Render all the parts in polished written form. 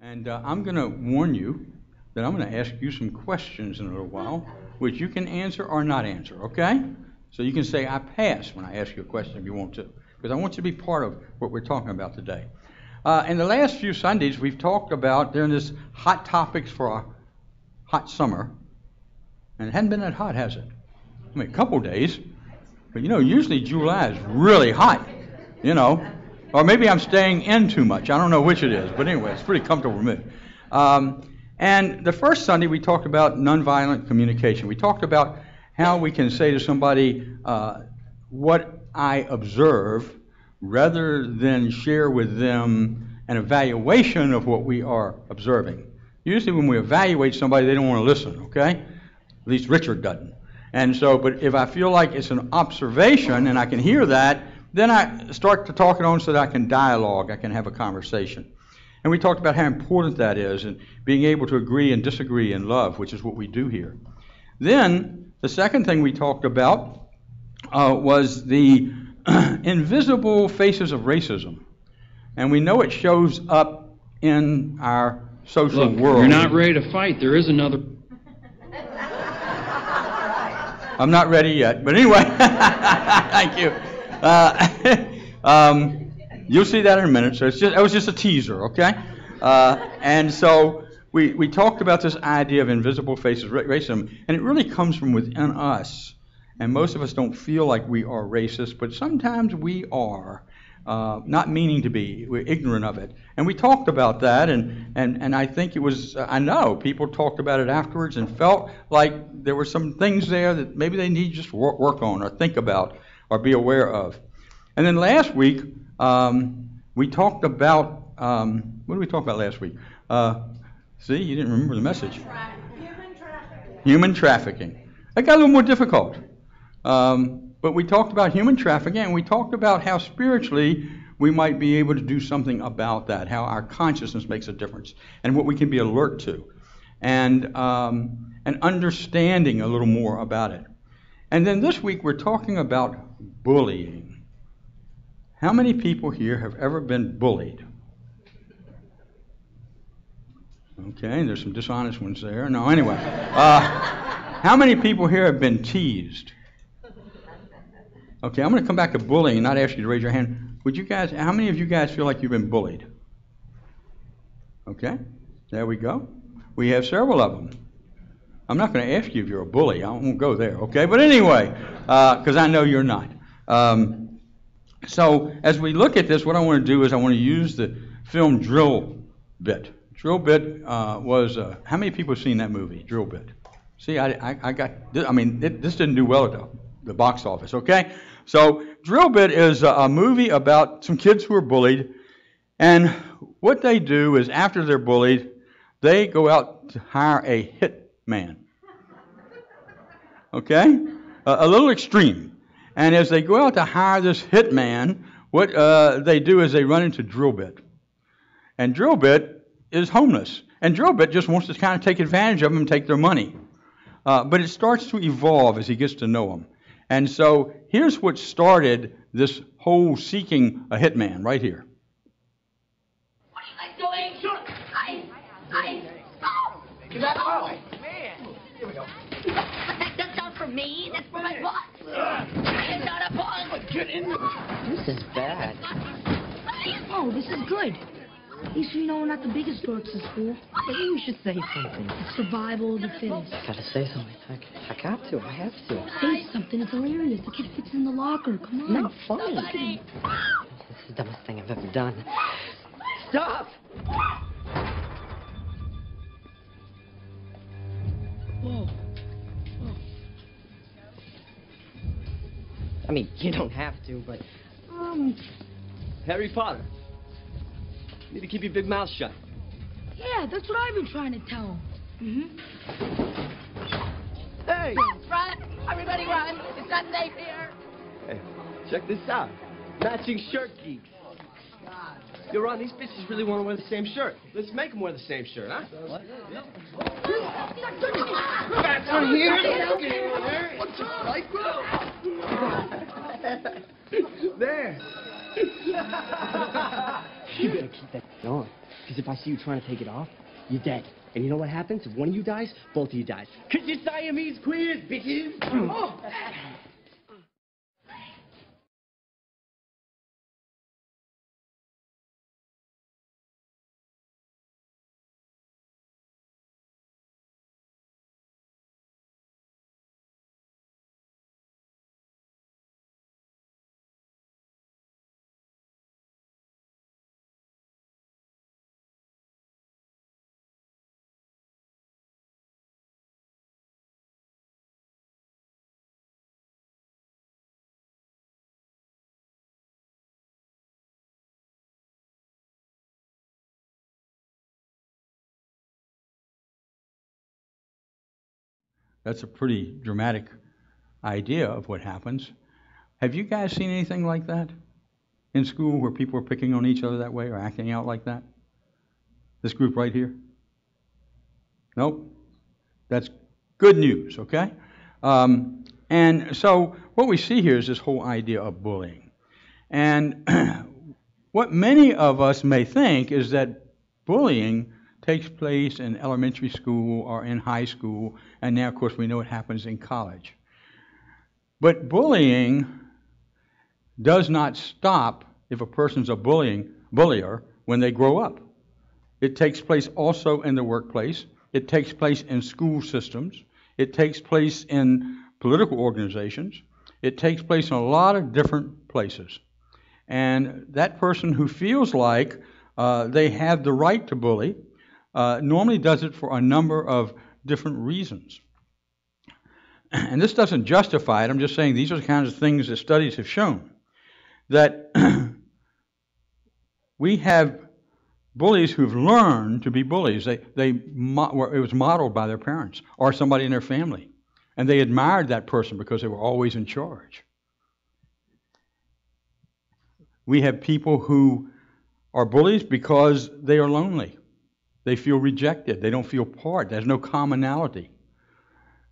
And I'm going to warn you that I'm going to ask you some questions in a little while, which you can answer or not answer, okay? So you can say, I pass when I ask you a question if you want to, because I want you to be part of what we're talking about today. In the last few Sundays, we've talked about, during this hot topics for a hot summer, and it hadn't been that hot, has it? I mean, a couple days, but usually July is really hot, or maybe I'm staying in too much. I don't know which it is, but anyway, it's pretty comfortable for me. And the first Sunday, we talked about nonviolent communication. We talked about how we can say to somebody what I observe rather than share with them an evaluation of what we are observing. Usually when we evaluate somebody, they don't want to listen, okay? At least Richard doesn't. And so, but if I feel like it's an observation and I can hear that, then I start to talk it on so that I can dialogue, I can have a conversation. And we talked about how important that is and being able to agree and disagree in love, which is what we do here. Then, the second thing we talked about was the invisible faces of racism. And we know it shows up in our social world. You're not ready to fight. There is another... I'm not ready yet, but anyway, thank you. You'll see that in a minute. So it was just a teaser, okay? And so we talked about this idea of invisible faces of racism, and it really comes from within us. And most of us don't feel like we are racist, but sometimes we are, not meaning to be. We're ignorant of it. And we talked about that, and I think it was, I know, people talked about it afterwards and felt like there were some things there that maybe they need to just work on or think about or be aware of. And then last week, we talked about, what did we talk about last week? See, you didn't remember the message. Human trafficking. Human trafficking. That got a little more difficult. But we talked about human trafficking, and we talked about how spiritually we might be able to do something about that, how our consciousness makes a difference, and what we can be alert to, and understanding a little more about it. And then this week we're talking about bullying. How many people here have ever been bullied? Okay, there's some dishonest ones there. No, anyway. How many people here have been teased? Okay, I'm going to come back to bullying and not ask you to raise your hand. Would you guys, how many of you guys feel like you've been bullied? Okay, there we go. We have several of them. I'm not going to ask you if you're a bully. I won't go there, okay? But anyway, because I know you're not. So as we look at this, what I want to do is I want to use the film Drill Bit. Drill Bit was, how many people have seen that movie, Drill Bit? See, this didn't do well at the box office, okay? So Drill Bit is a movie about some kids who are bullied, and what they do is after they're bullied, they go out to hire a hit man. Okay? A little extreme. And as they go out to hire this hit man, what they do is they run into Drill Bit. And Drill Bit is homeless. And Drill Bit just wants to kind of take advantage of them and take their money. But it starts to evolve as he gets to know them. And so here's what started this whole seeking a hitman right here. What are you doing? Sure. Stop! Get out of my way. Man. Here we go. But that's not for me. That's for my boss. It's not a boss. Get in. This is bad. Oh, this is good. At least we know we're not the biggest dorks in school. Maybe we should say something. It's survival of the fittest. I gotta say something. I got to. I have to. Say something. It's hilarious. The kid fits in the locker. Come on. Not funny. This is the dumbest thing I've ever done. Stop! Whoa. I mean, you don't have to, but... Harry Potter. You need to keep your big mouth shut. Yeah, that's what I've been trying to tell him. Hey! Run! Everybody run! It's not safe here! Hey, check this out. Matching shirt geeks. Yo, Ron, these bitches really want to wear the same shirt. Let's make them wear the same shirt, huh? What? Back on here! What's up, like, there! You better keep that on. Because if I see you trying to take it off, you're dead. And you know what happens? If one of you dies, both of you dies. Because you're Siamese queers, bitches! Oh. That's a pretty dramatic idea of what happens. Have you guys seen anything like that in school where people are picking on each other that way or acting out like that? This group right here? Nope. That's good news, okay? And so what we see here is this whole idea of bullying. And what many of us may think is that bullying takes place in elementary school or in high school, and now, of course, we know it happens in college. But bullying does not stop if a person's a bullier when they grow up. It takes place also in the workplace. It takes place in school systems. It takes place in political organizations. It takes place in a lot of different places. And that person who feels like they have the right to bully normally does it for a number of different reasons. And this doesn't justify it. I'm just saying these are the kinds of things that studies have shown. That we have bullies who've learned to be bullies. It was modeled by their parents or somebody in their family. And they admired that person because they were always in charge. We have people who are bullies because they are lonely. They feel rejected. They don't feel part. There's no commonality.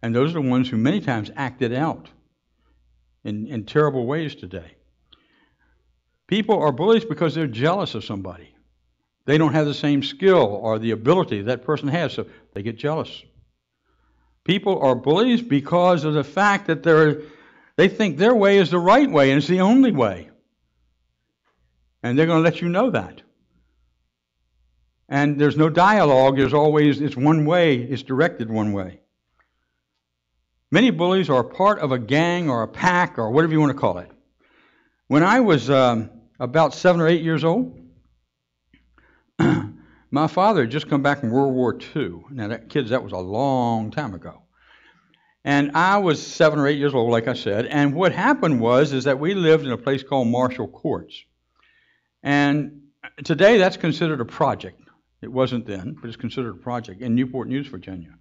And those are the ones who many times act it out in terrible ways today. People are bullies because they're jealous of somebody. They don't have the same skill or the ability that person has, so they get jealous. People are bullies because of the fact that they think their way is the right way and it's the only way. And they're going to let you know that. And there's no dialogue. It's one way. It's directed one way. Many bullies are part of a gang or a pack or whatever you want to call it. When I was about 7 or 8 years old, my father had just come back from World War II. Now, that was a long time ago. And I was 7 or 8 years old, like I said. And what happened is that we lived in a place called Marshall Courts. And today that's considered a project. It wasn't then, but it's considered a project in Newport News, Virginia.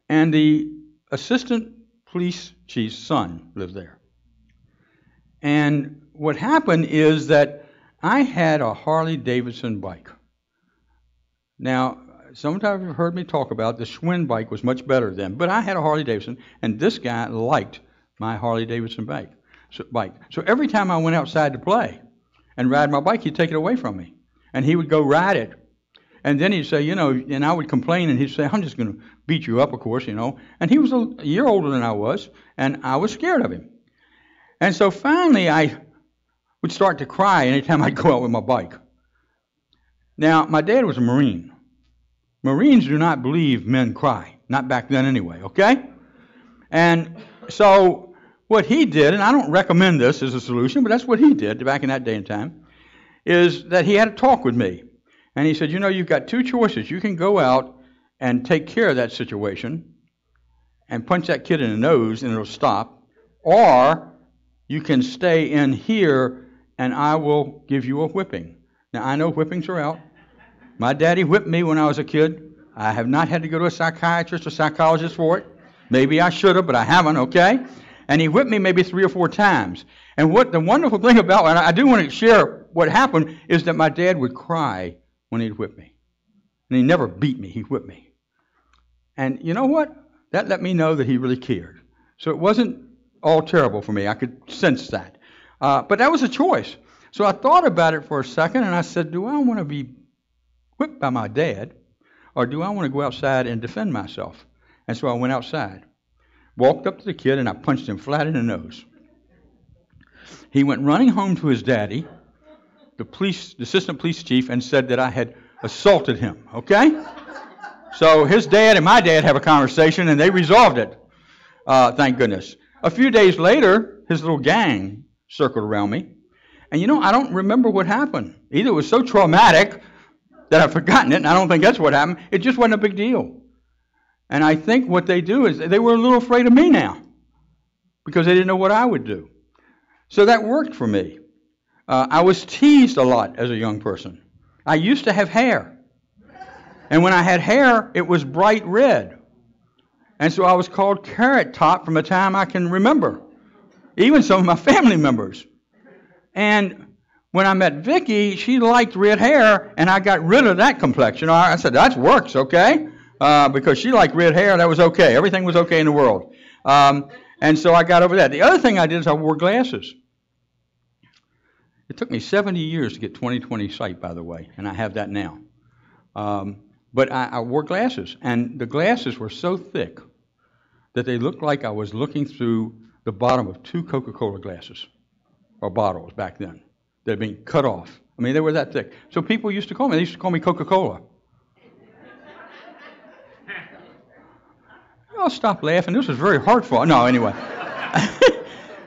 And the assistant police chief's son lived there. And what happened is that I had a Harley Davidson bike. Now, sometimes you've heard me talk about the Schwinn bike was much better then, but I had a Harley Davidson, and this guy liked my Harley Davidson bike. So every time I went outside to play and ride my bike, he'd take it away from me. And he would go ride it. And then he'd say, and I would complain, and he'd say, I'm just going to beat you up, of course, And he was a year older than I was, and I was scared of him. And so finally, I would start to cry anytime I'd go out with my bike. Now, my dad was a Marine. Marines do not believe men cry. Not back then anyway, okay? And so what he did, and I don't recommend this as a solution, but that's what he did back in that day and time, is that he had a talk with me. And he said, you've got two choices. You can go out and take care of that situation and punch that kid in the nose and it'll stop, or you can stay in here and I will give you a whipping. Now, I know whippings are out. My daddy whipped me when I was a kid. I have not had to go to a psychiatrist or psychologist for it. Maybe I should have, but I haven't, okay? And he whipped me maybe 3 or 4 times. And what the wonderful thing about, and I do want to share what happened, is that my dad would cry when he'd whip me. And he never beat me, he whipped me. And you know what? That let me know that he really cared. So it wasn't all terrible for me. I could sense that. But that was a choice. So I thought about it for a second, and I said, do I want to be whipped by my dad, or do I want to go outside and defend myself? And so I went outside, walked up to the kid, and I punched him flat in the nose. He went running home to his daddy, the assistant police chief, and said that I had assaulted him, okay? So his dad and my dad have a conversation, and they resolved it, thank goodness. A few days later, his little gang circled around me. And I don't remember what happened. Either it was so traumatic that I've forgotten it, and I don't think that's what happened. It just wasn't a big deal. And I think what they do is they were a little afraid of me now because they didn't know what I would do. So that worked for me. I was teased a lot as a young person. I used to have hair. And when I had hair, it was bright red. And so I was called Carrot Top from the time I can remember. Even some of my family members. And when I met Vicki, she liked red hair, and I got rid of that complexion. I said, that works, okay? Because she liked red hair, that was okay. Everything was okay in the world. And so I got over that. The other thing I did is I wore glasses. It took me 70 years to get 20/20 sight, by the way, and I have that now. But I wore glasses, and the glasses were so thick that they looked like I was looking through the bottom of 2 Coca-Cola glasses, or bottles back then, that had been cut off. I mean, they were that thick. So people used to call me, they used to call me Coca-Cola. I'll stop laughing. This was very hurtful. No, anyway.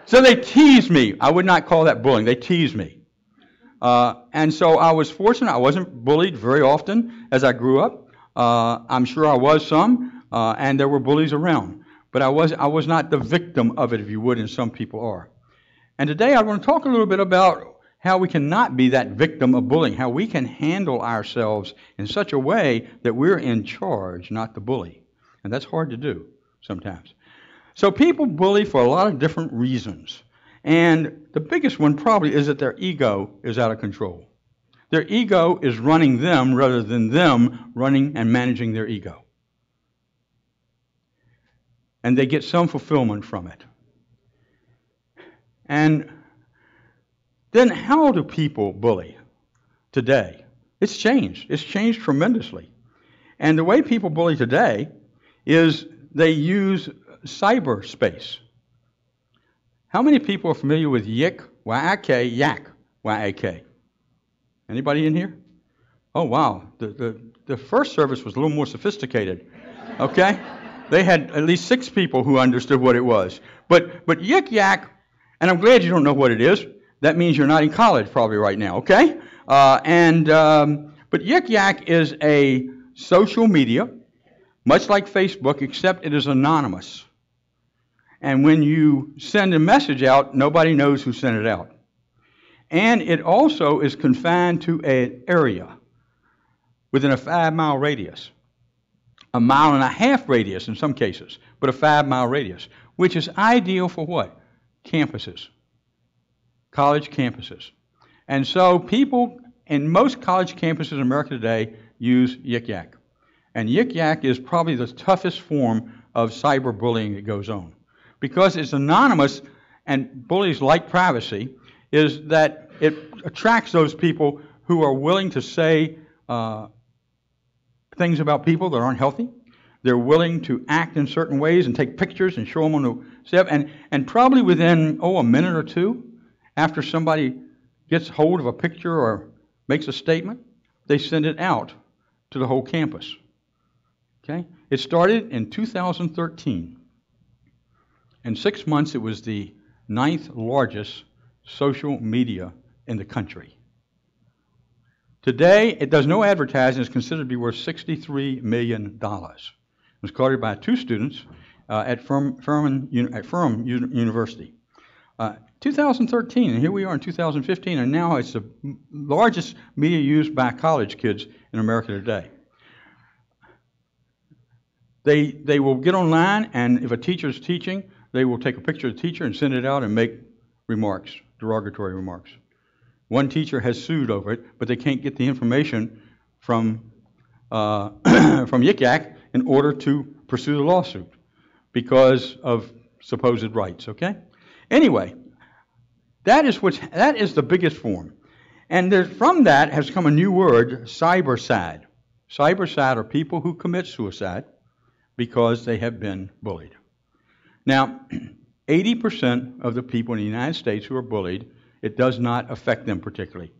So they teased me. I would not call that bullying. They teased me. And so I was fortunate. I wasn't bullied very often as I grew up. I'm sure I was some, and there were bullies around. But I was not the victim of it, if you would, and some people are. And today I want to talk a little bit about how we cannot be that victim of bullying, how we can handle ourselves in such a way that we're in charge, not the bully. And that's hard to do sometimes. So people bully for a lot of different reasons. And the biggest one probably is that their ego is out of control. Their ego is running them rather than them running and managing their ego. And they get some fulfillment from it. And then how do people bully today? It's changed. It's changed tremendously. And the way people bully today is they use cyberspace. How many people are familiar with Yik Yak? Anybody in here? Oh, wow. The first service was a little more sophisticated. Okay? They had at least 6 people who understood what it was. But Yik Yak, and I'm glad you don't know what it is. That means you're not in college probably right now, okay? But Yik Yak is a social media, much like Facebook, except it is anonymous. And when you send a message out, nobody knows who sent it out. And it also is confined to an area within a 5-mile radius. A 1.5-mile radius in some cases, but a 5-mile radius, which is ideal for what? Campuses. College campuses. And so people in most college campuses in America today use Yik Yak. And Yik Yak is probably the toughest form of cyberbullying that goes on. Because it's anonymous and bullies like privacy, is that it attracts those people who are willing to say things about people that aren't healthy. They're willing to act in certain ways and take pictures and show them on the step. And probably within, a minute or two, after somebody gets hold of a picture or makes a statement, they send it out to the whole campus. Okay? It started in 2013. In 6 months, it was the 9th largest social media in the country. Today, it does no advertising. It's considered to be worth $63 million. It was started by 2 students at Furman University. 2013, and here we are in 2015, and now it's the largest media used by college kids in America today. They will get online, and if a teacher is teaching, they will take a picture of the teacher and send it out and make remarks, derogatory remarks. One teacher has sued over it, but they can't get the information from Yik Yak in order to pursue the lawsuit because of supposed rights, okay? Anyway, that is the biggest form. And from that has come a new word, cybercide. Cybercide are people who commit suicide because they have been bullied. Now, 80% of the people in the United States who are bullied, it does not affect them particularly.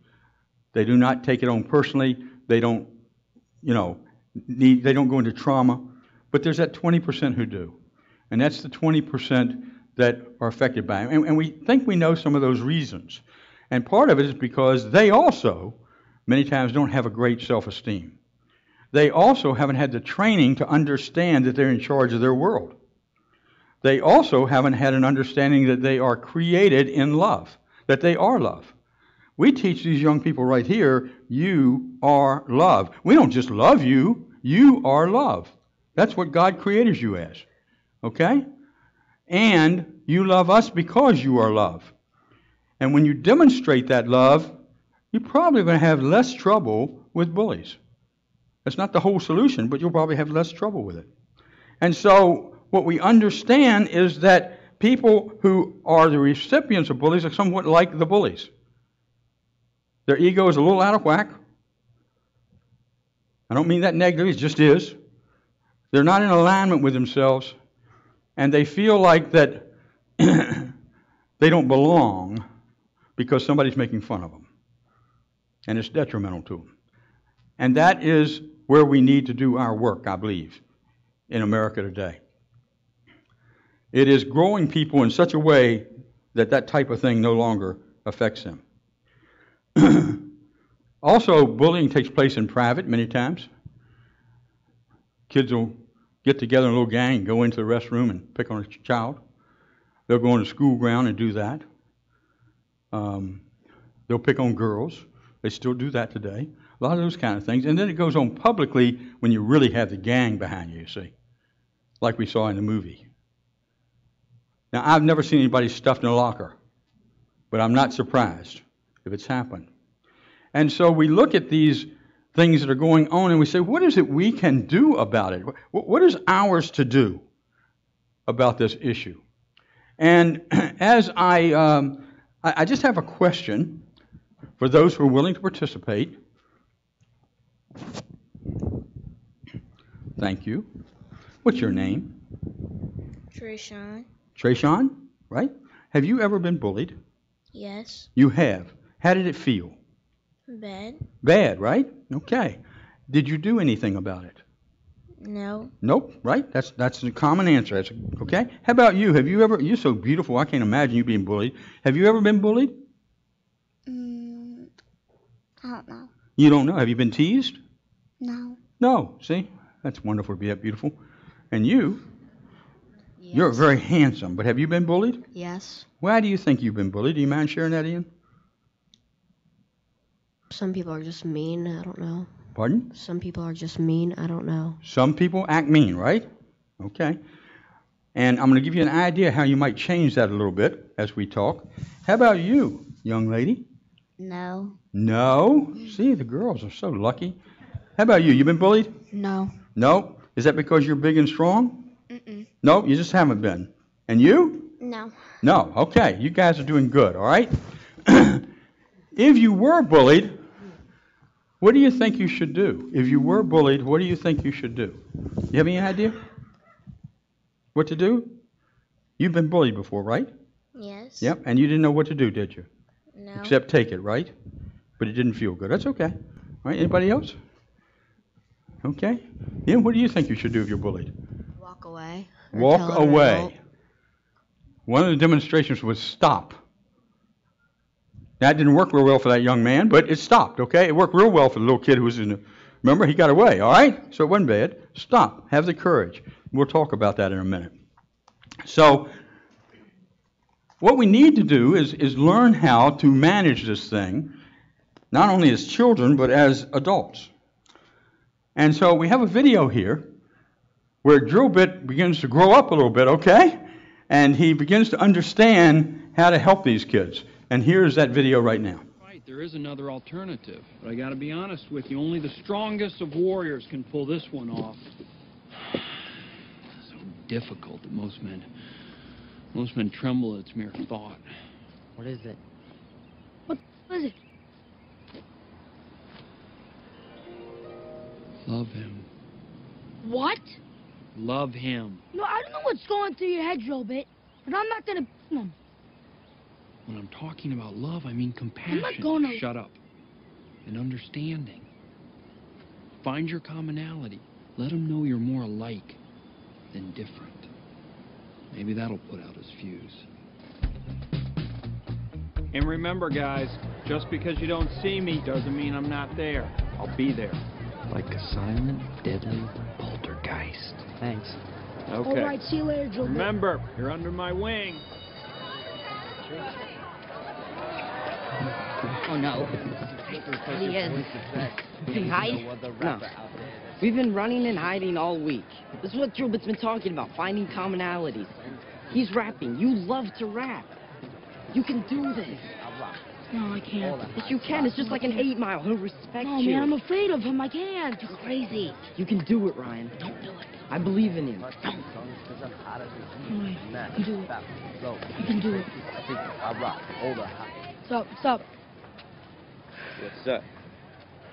They do not take it on personally. They don't, they don't go into trauma. But there's that 20% who do. And that's the 20% that are affected by it. And we think we know some of those reasons. And part of it is because they also, many times, don't have a great self-esteem. They also haven't had the training to understand that they're in charge of their world. They also haven't had an understanding that they are created in love, that they are love. We teach these young people right here, you are love. We don't just love you, you are love. That's what God created you as. Okay? And you love us because you are love. And when you demonstrate that love, you're probably going to have less trouble with bullies. That's not the whole solution, but you'll probably have less trouble with it. And so what we understand is that people who are the recipients of bullies are somewhat like the bullies. Their ego is a little out of whack. I don't mean that negatively, it just is. They're not in alignment with themselves, and they feel like that they don't belong because somebody's making fun of them. And it's detrimental to them. And that is where we need to do our work, I believe, in America today. It is growing people in such a way that that type of thing no longer affects them. Also, bullying takes place in private many times. Kids will get together in a little gang and go into the restroom and pick on a child. They'll go on the school ground and do that. They'll pick on girls. They still do that today. A lot of those kind of things. And then it goes on publicly when you really have the gang behind you see, like we saw in the movie. Now, I've never seen anybody stuffed in a locker, but I'm not surprised if it's happened. And so we look at these things that are going on and we say, what is it we can do about it? What is ours to do about this issue? And as I just have a question for those who are willing to participate. Thank you. What's your name? Trayshawn. Trayshawn, right? Have you ever been bullied? Yes. You have. How did it feel? Bad. Bad, right? Okay. Did you do anything about it? No. Nope, right? That's a common answer. Okay? How about you? Have you ever, you're so beautiful, I can't imagine you being bullied. Have you ever been bullied? I don't know. You don't know. Have you been teased? No. No. See? That's wonderful to be that beautiful. And you? Yes. You're very handsome, but have you been bullied? Yes. Why do you think you've been bullied? Do you mind sharing that, Ian? Some people are just mean. I don't know. Pardon? Some people are just mean. I don't know. Some people act mean, right? Okay. And I'm going to give you an idea how you might change that a little bit as we talk. How about you, young lady? No. No? See, the girls are so lucky. How about you? You been bullied? No. No? Is that because you're big and strong? No, you just haven't been. And you? No. No. Okay. You guys are doing good, all right? If you were bullied, what do you think you should do? If you were bullied, what do you think you should do? You have any idea what to do? You've been bullied before, right? Yes. Yep. And you didn't know what to do, did you? No. Except take it, right? But it didn't feel good. That's okay. All right. Anybody else? Okay. Yeah. What do you think you should do if you're bullied? Walk away. Walk away. One of the demonstrations was stop. That didn't work real well for that young man, but it stopped, okay? It worked real well for the little kid who was in the... Remember, he got away, all right? So it wasn't bad. Stop. Have the courage. We'll talk about that in a minute. So what we need to do is learn how to manage this thing, not only as children, but as adults. And so we have a video here where Drill Bit begins to grow up a little bit, okay? And he begins to understand how to help these kids. And here's that video right now. Right, there is another alternative, but I got to be honest with you, only the strongest of warriors can pull this one off. So difficult that most men tremble at its mere thought. What is it? What is it? Love him. What? Love him. No, I don't know what's going through your head, Drobit, but I'm not gonna. No. When I'm talking about love, I mean compassion. I'm not gonna. Shut up. And understanding. Find your commonality. Let him know you're more alike than different. Maybe that'll put out his fuse. And remember, guys, just because you don't see me doesn't mean I'm not there. I'll be there. Like a silent, deadly poltergeist. Thanks. Okay. All right, see you later, Drobit. Remember, you're under my wing. Oh, no. He is. Hey, hide? No. We've been running and hiding all week. This is what Drobit's been talking about, finding commonalities. He's rapping. You love to rap. You can do this. No, I can't. Yes, you can. It's just like an 8 Mile. He'll respect No, you. man, I'm afraid of him. I can't. You're crazy. You can do it, Ryan. Don't do it. I believe in you. Don't. All right, you can do it. You can do it. Stop, stop. What's up?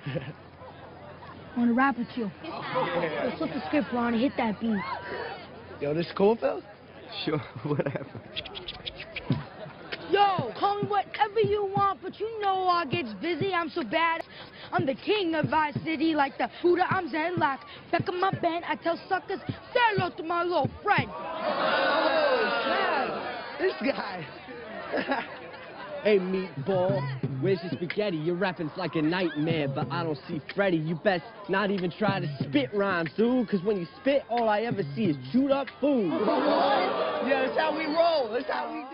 I want to rap with you. Yo, flip the script, Ron, and hit that beat. Yo, this cool, Phil? Sure, whatever. Yo, call me whatever you want, but you know I gets busy. I'm so bad. I'm the king of Vice City, like the Buddha. I'm Zen like back of my band. I tell suckers, say hello to my little friend. Oh, snap. This guy. Hey, meatball, where's your spaghetti? Your rapping's like a nightmare, but I don't see Freddy. You best not even try to spit rhymes, dude, because when you spit, all I ever see is chewed up food. Yeah, that's how we roll. That's how we do.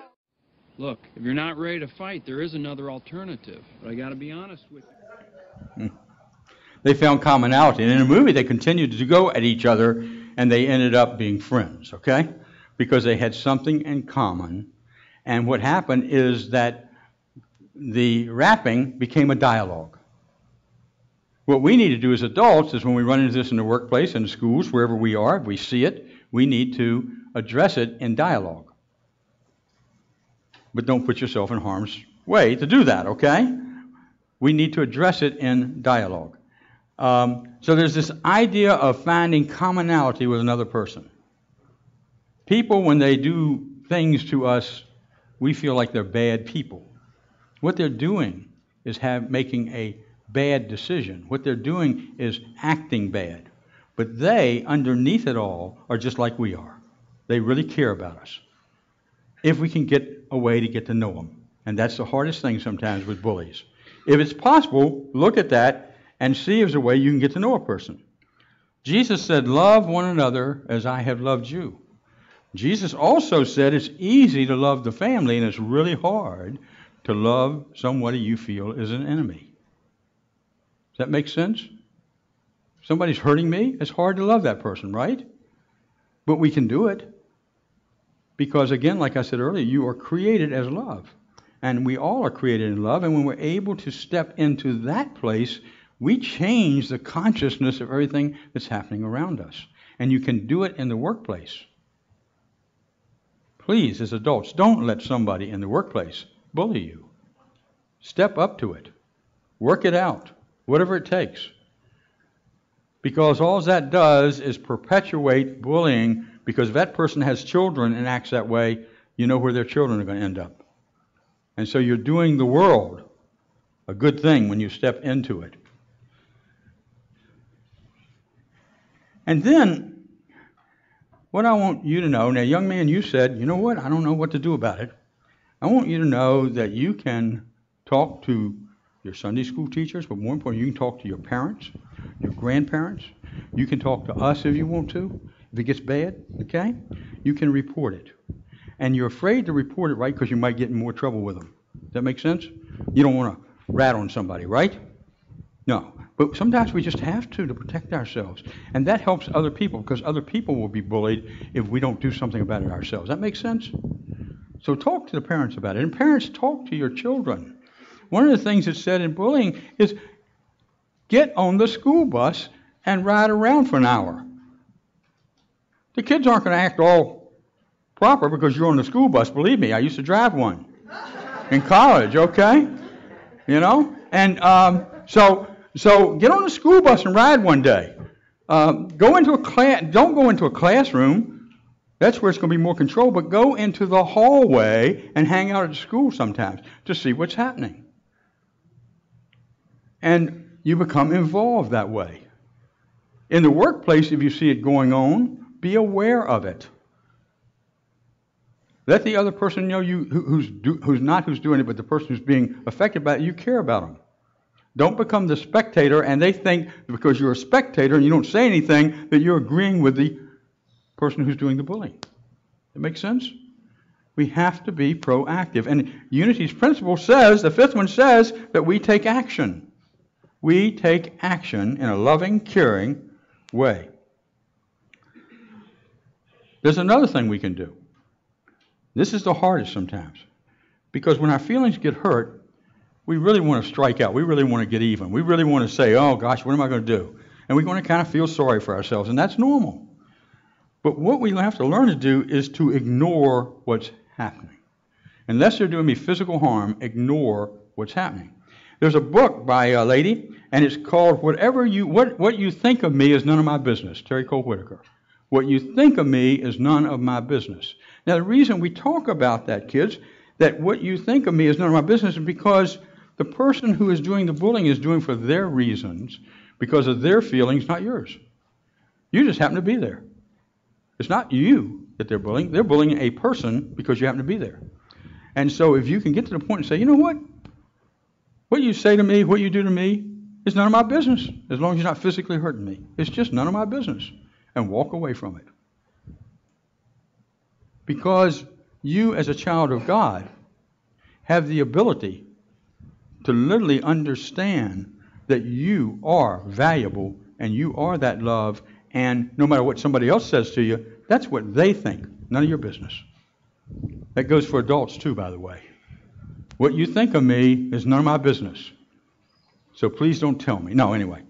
Look, if you're not ready to fight, there is another alternative. But I gotta be honest with you. They found commonality. And in the movie, they continued to go at each other, and they ended up being friends, okay? Because they had something in common. And what happened is that the rapping became a dialogue. What we need to do as adults is when we run into this in the workplace, in the schools, wherever we are, if we see it, we need to address it in dialogue. But don't put yourself in harm's way to do that, okay? We need to address it in dialogue. So there's this idea of finding commonality with another person. People, when they do things to us, we feel like they're bad people. What they're doing is making a bad decision. What they're doing is acting bad. But they, underneath it all, are just like we are. They really care about us. If we can get a way to get to know them. And that's the hardest thing sometimes with bullies. If it's possible, look at that and see if there's a way you can get to know a person. Jesus said, love one another as I have loved you. Jesus also said it's easy to love the family and it's really hard to love somebody you feel is an enemy. Does that make sense? If somebody's hurting me, it's hard to love that person, right? But we can do it. Because again, like I said earlier, you are created as love. And we all are created in love. And when we're able to step into that place, we change the consciousness of everything that's happening around us. And you can do it in the workplace. Please, as adults, don't let somebody in the workplace bully you. Step up to it. Work it out, whatever it takes. Because all that does is perpetuate bullying, because if that person has children and acts that way, you know where their children are going to end up. And so you're doing the world a good thing when you step into it. And then, what I want you to know, now young man, you said, you know what, I don't know what to do about it. I want you to know that you can talk to your Sunday school teachers, but more importantly, you can talk to your parents, your grandparents. You can talk to us if you want to. If it gets bad, okay, you can report it. And you're afraid to report it, right, because you might get in more trouble with them. Does that make sense? You don't want to rat on somebody, right? No. But sometimes we just have to protect ourselves. And that helps other people, because other people will be bullied if we don't do something about it ourselves. That makes sense? So talk to the parents about it. And parents, talk to your children. One of the things that's said in bullying is get on the school bus and ride around for an hour. The kids aren't going to act all proper because you're on the school bus. Believe me, I used to drive one in college, okay? You know? And so get on the school bus and ride one day. Go into a class. Don't go into a classroom. That's where it's going to be more control. But go into the hallway and hang out at the school sometimes to see what's happening. And you become involved that way. In the workplace, if you see it going on, be aware of it. Let the other person know who's doing it, but the person who's being affected by it, you care about them. Don't become the spectator, and they think because you're a spectator and you don't say anything that you're agreeing with the person who's doing the bullying. That makes sense? We have to be proactive. And Unity's principle says, the fifth one says, that we take action. We take action in a loving, caring way. There's another thing we can do. This is the hardest sometimes. Because when our feelings get hurt, we really want to strike out. We really want to get even. We really want to say, oh gosh, what am I going to do? And we're going to kind of feel sorry for ourselves, and that's normal. But what we have to learn to do is to ignore what's happening. Unless they're doing me physical harm, ignore what's happening. There's a book by a lady, and it's called What You Think of Me Is None of My Business, Terry Cole Whitaker. What you think of me is none of my business. Now, the reason we talk about that, kids, that what you think of me is none of my business is because the person who is doing the bullying is doing for their reasons, because of their feelings, not yours. You just happen to be there. It's not you that they're bullying. They're bullying a person because you happen to be there. And so if you can get to the point and say, you know what? What you say to me, what you do to me, is none of my business, as long as you're not physically hurting me. It's just none of my business. And walk away from it. Because you, as a child of God, have the ability to literally understand that you are valuable and you are that love, and no matter what somebody else says to you, that's what they think, none of your business. That goes for adults too, by the way. What you think of me is none of my business. So please don't tell me. No, anyway.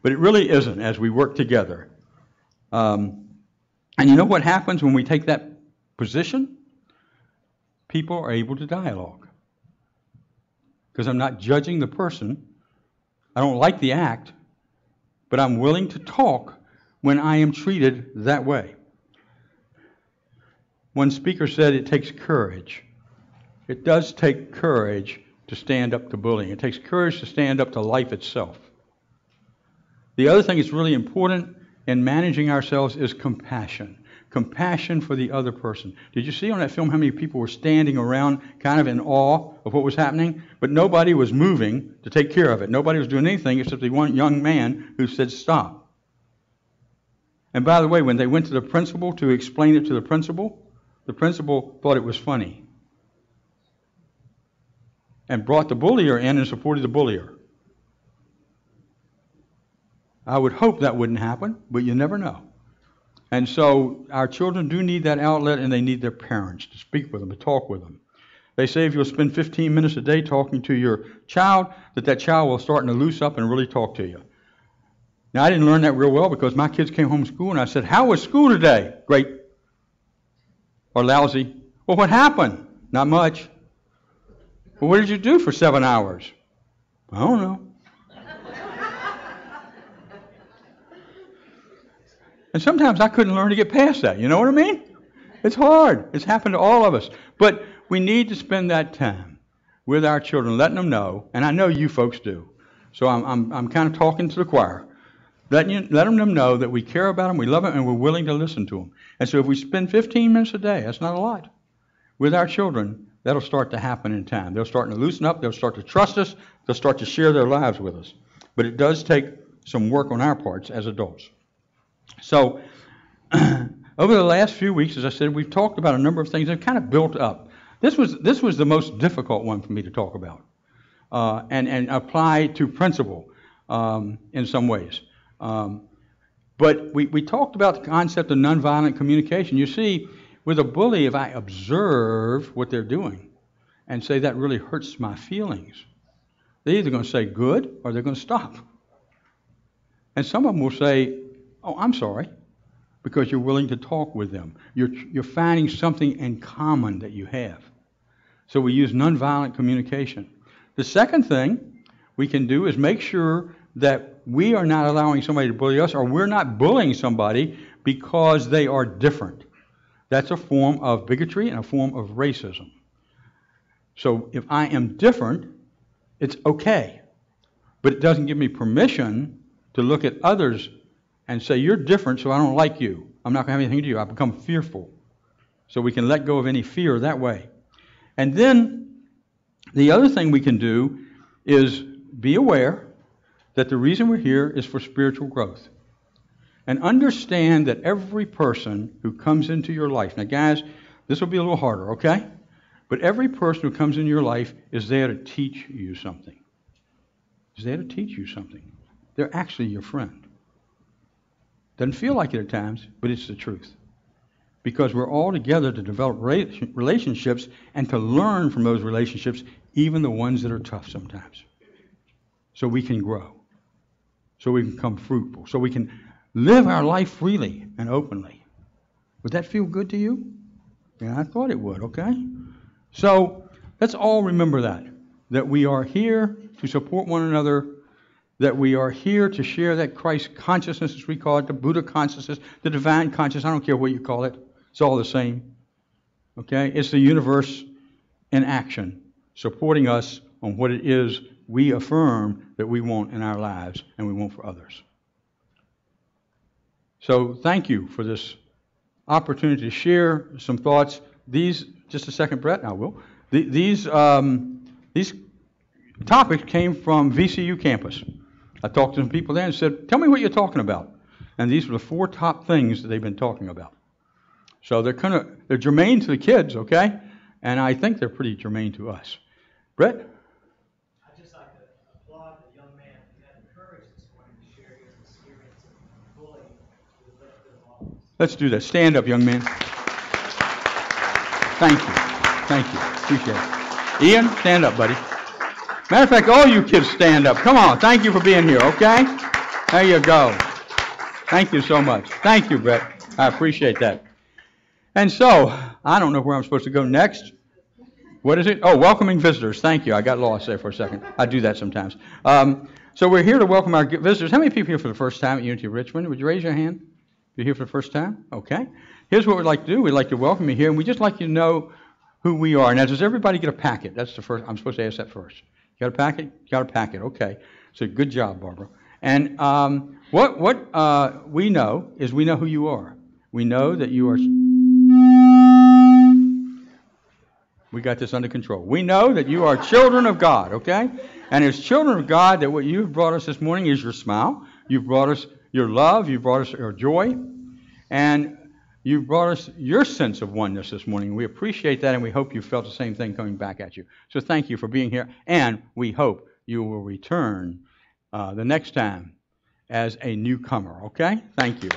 But it really isn't as we work together. And you know what happens when we take that position? People are able to dialogue. Because I'm not judging the person. I don't like the act. But I'm willing to talk when I am treated that way. One speaker said it takes courage. It does take courage to stand up to bullying. It takes courage to stand up to life itself. The other thing that's really important in managing ourselves is compassion. Compassion for the other person. Did you see on that film how many people were standing around kind of in awe of what was happening? But nobody was moving to take care of it. Nobody was doing anything except the one young man who said stop. And by the way, when they went to the principal to explain it to the principal thought it was funny. And brought the bullier in and supported the bullier. I would hope that wouldn't happen, but you never know. And so our children do need that outlet, and they need their parents to speak with them, to talk with them. They say if you'll spend 15 minutes a day talking to your child, that child will start to loose up and really talk to you. Now, I didn't learn that real well because my kids came home from school, and I said, how was school today? Great. Or lousy. Well, what happened? Not much. Well, what did you do for 7 hours? I don't know. And sometimes I couldn't learn to get past that. You know what I mean? It's hard. It's happened to all of us. But we need to spend that time with our children, letting them know, and I know you folks do. So I'm kind of talking to the choir. Letting them know that we care about them, we love them, and we're willing to listen to them. And so if we spend 15 minutes a day, that's not a lot, with our children, that'll start to happen in time. They'll start to loosen up. They'll start to trust us. They'll start to share their lives with us. But it does take some work on our parts as adults. So, over the last few weeks, as I said, we've talked about a number of things that have kind of built up. This was the most difficult one for me to talk about and apply to principle in some ways. But we talked about the concept of nonviolent communication. You see, with a bully, if I observe what they're doing and say that really hurts my feelings, they're either going to say good or they're going to stop. And some of them will say, oh, I'm sorry, because you're willing to talk with them. You're finding something in common that you have. So we use nonviolent communication. The second thing we can do is make sure that we are not allowing somebody to bully us, or we're not bullying somebody because they are different. That's a form of bigotry and a form of racism. So if I am different, it's okay. But it doesn't give me permission to look at others and say, you're different, so I don't like you. I'm not going to have anything to do. I become fearful. So we can let go of any fear that way. And then the other thing we can do is be aware that the reason we're here is for spiritual growth. And understand that every person who comes into your life, now guys, this will be a little harder, okay? But every person who comes into your life is there to teach you something. Is there to teach you something. They're actually your friend. Doesn't feel like it at times, but it's the truth. Because we're all together to develop relationships and to learn from those relationships, even the ones that are tough sometimes. So we can grow. So we can become fruitful. So we can live our life freely and openly. Would that feel good to you? Yeah, I thought it would, okay? So let's all remember that we are here to support one another, that we are here to share that Christ consciousness, as we call it, the Buddha consciousness, the divine consciousness, I don't care what you call it, it's all the same. Okay? It's the universe in action, supporting us on what it is we affirm that we want in our lives and we want for others. So thank you for this opportunity to share some thoughts. These, just a second, Brett, I will. These topics came from VCU campus. I talked to some people there and said, tell me what you're talking about. And these were the 4 top things that they've been talking about. So they're germane to the kids, okay? And I think they're pretty germane to us. Brett? I'd just like to applaud the young man who had the courage this morning to share his experience of bullying with the benefit of all of us. Let's do that. Stand up, young man. Thank you. Thank you. Appreciate it. Ian, stand up, buddy. Matter of fact, all you kids stand up. Come on. Thank you for being here, okay? There you go. Thank you so much. Thank you, Brett. I appreciate that. And so, I don't know where I'm supposed to go next. What is it? Oh, welcoming visitors. Thank you. I got lost there for a second. I do that sometimes. So we're here to welcome our visitors. How many people here for the first time at Unity of Richmond? Would you raise your hand? You're here for the first time? Okay. Here's what we'd like to do. We'd like to welcome you here, and we'd just like you to know who we are. Now, does everybody get a packet? That's the first. I'm supposed to ask that first. You got a packet? You got a packet. Okay. So good job, Barbara. And what we know is we know who you are. We know that you are... We got this under control. We know that you are children of God, okay? And as children of God, that what you've brought us this morning is your smile. You've brought us your love. You've brought us your joy. And you've brought us your sense of oneness this morning. We appreciate that, and we hope you felt the same thing coming back at you. So thank you for being here, and we hope you will return the next time as a newcomer, okay? Thank you.